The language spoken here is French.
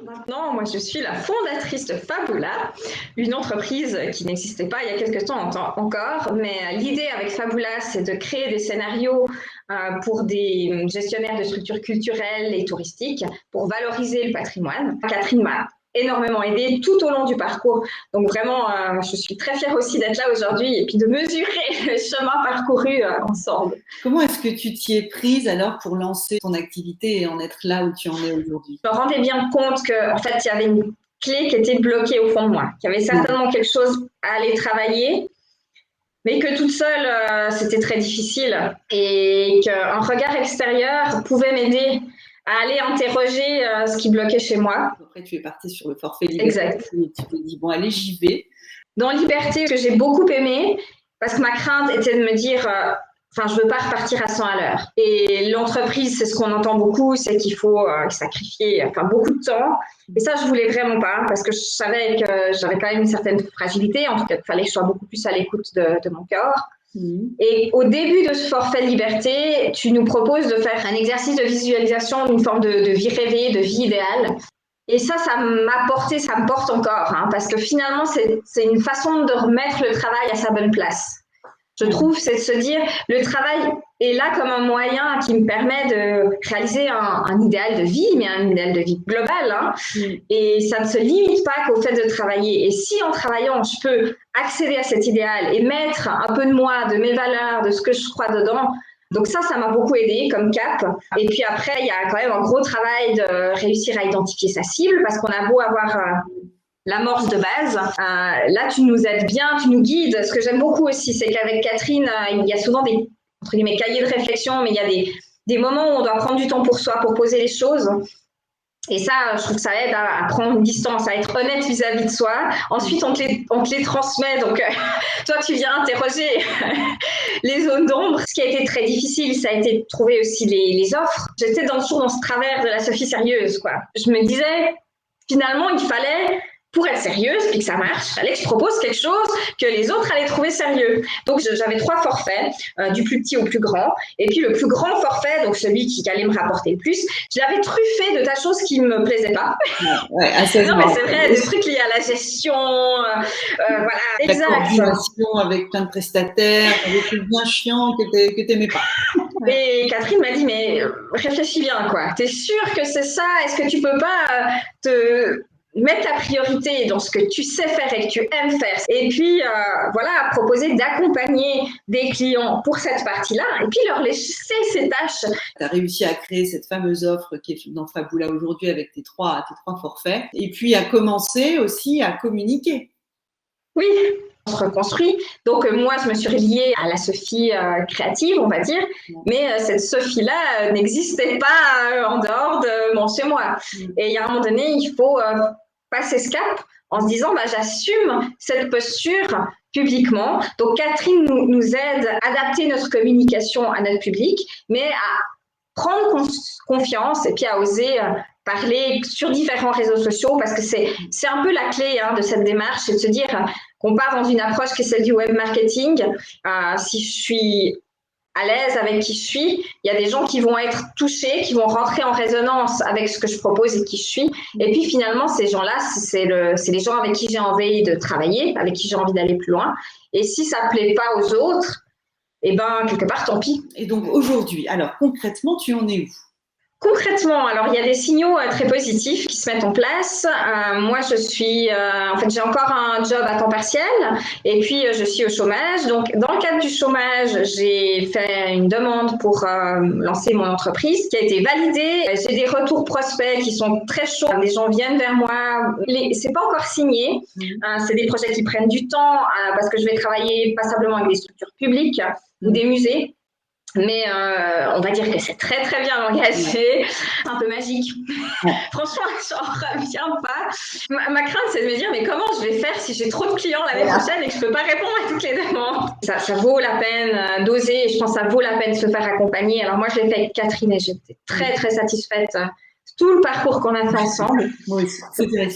Maintenant, moi, je suis la fondatrice de Fabula, une entreprise qui n'existait pas il y a quelques temps encore, mais l'idée avec Fabula, c'est de créer des scénarios pour des gestionnaires de structures culturelles et touristiques pour valoriser le patrimoine. Catherine m'a énormément aidée tout au long du parcours. Donc vraiment, je suis très fière aussi d'être là aujourd'hui et puis de mesurer le chemin parcouru ensemble. Comment est-ce que tu t'y es prise alors pour lancer ton activité et en être là où tu en es aujourd'hui? Je me rendais bien compte qu'en fait, il y avait une clé qui était bloquée au fond de moi, qu'il y avait certainement quelque chose à aller travailler, mais que toute seule, c'était très difficile et qu'un regard extérieur pouvait m'aider à aller interroger ce qui bloquait chez moi. Après, tu es partie sur le forfait liberté. Exact. Et tu t'es dit, bon, allez, j'y vais. Dans Liberté, que j'ai beaucoup aimé, parce que ma crainte était de me dire, je veux pas repartir à 100 à l'heure. Et l'entreprise, c'est ce qu'on entend beaucoup, c'est qu'il faut sacrifier beaucoup de temps. Et ça, je voulais vraiment pas, parce que je savais que j'avais quand même une certaine fragilité. En tout cas, il fallait que je sois beaucoup plus à l'écoute de mon corps. Et au début de ce forfait liberté, tu nous proposes de faire un exercice de visualisation d'une forme de vie rêvée, de vie idéale. Et ça m'a porté, ça me porte encore, parce que finalement, c'est une façon de remettre le travail à sa bonne place. Je trouve, c'est de se dire, le travail est là comme un moyen qui me permet de réaliser un idéal de vie, mais un idéal de vie global. Et ça ne se limite pas qu'au fait de travailler. Et si en travaillant, je peux accéder à cet idéal et mettre un peu de moi, de mes valeurs, de ce que je crois dedans, donc ça m'a beaucoup aidé comme cap. Et puis après, il y a quand même un gros travail de réussir à identifier sa cible, parce qu'on a beau avoir l'amorce de base. Là, tu nous aides bien, tu nous guides. Ce que j'aime beaucoup aussi, c'est qu'avec Catherine, il y a souvent des entre guillemets, cahiers de réflexion, mais il y a des moments où on doit prendre du temps pour soi, pour poser les choses. Et ça, je trouve que ça aide à prendre une distance, à être honnête vis-à-vis de soi. Ensuite, on te les transmet. Donc, toi, tu viens interroger les zones d'ombre. Ce qui a été très difficile, ça a été de trouver aussi les offres. J'étais toujours dans ce travers de la Sophie sérieuse, quoi. Je me disais, finalement, il fallait, pour être sérieuse, puis que ça marche, il fallait que je propose quelque chose que les autres allaient trouver sérieux. Donc, j'avais 3 forfaits, du plus petit au plus grand. Et puis, le plus grand forfait, donc celui qui allait me rapporter le plus, je l'avais truffé de tas de choses qui ne me plaisaient pas. Ouais, non, mais c'est vrai, des trucs liés à la gestion, voilà. La coordination avec plein de prestataires, des trucs bien chiants que t'aimais pas. Et Catherine m'a dit, mais réfléchis bien, quoi. T'es sûre que c'est ça? Est-ce que tu peux pas te mettre ta priorité dans ce que tu sais faire et que tu aimes faire, et puis proposer d'accompagner des clients pour cette partie-là, et puis leur laisser ces tâches. Tu as réussi à créer cette fameuse offre qui est dans Fabula aujourd'hui avec tes trois forfaits, et puis à commencer aussi à communiquer. Oui, on se reconstruit. Donc moi, je me suis reliée à la Sophie créative, on va dire, mais cette Sophie-là n'existait pas en dehors de mon chez-moi. Et il y a un moment donné, il faut passer ce cap en se disant, j'assume cette posture publiquement. Donc Catherine nous aide à adapter notre communication à notre public, mais à prendre confiance et puis à oser parler sur différents réseaux sociaux, parce que c'est un peu la clé de cette démarche, c'est de se dire qu'on part dans une approche qui est celle du web marketing. Si je suis à l'aise avec qui je suis, il y a des gens qui vont être touchés, qui vont rentrer en résonance avec ce que je propose et qui je suis. Et puis finalement, ces gens-là, c'est les gens avec qui j'ai envie de travailler, avec qui j'ai envie d'aller plus loin. Et si ça ne plaît pas aux autres, quelque part, tant pis. Et donc aujourd'hui, alors concrètement, tu en es où? Concrètement, alors il y a des signaux très positifs qui se mettent en place. Moi, j'ai encore un job à temps partiel et puis je suis au chômage. Donc, dans le cadre du chômage, j'ai fait une demande pour lancer mon entreprise qui a été validée. J'ai des retours prospects qui sont très chauds. Les gens viennent vers moi. C'est pas encore signé. C'est des projets qui prennent du temps parce que je vais travailler passablement avec des structures publiques ou des musées. Mais on va dire que c'est très très bien engagé, un peu magique. Franchement, j'en reviens pas. Ma crainte, c'est de me dire, mais comment je vais faire si j'ai trop de clients l'année prochaine et que je peux pas répondre à toutes les demandes? Ça vaut la peine d'oser, et je pense que ça vaut la peine de se faire accompagner. Alors moi, je l'ai fait avec Catherine et j'étais très très satisfaite de tout le parcours qu'on a fait ensemble. Oui, c'était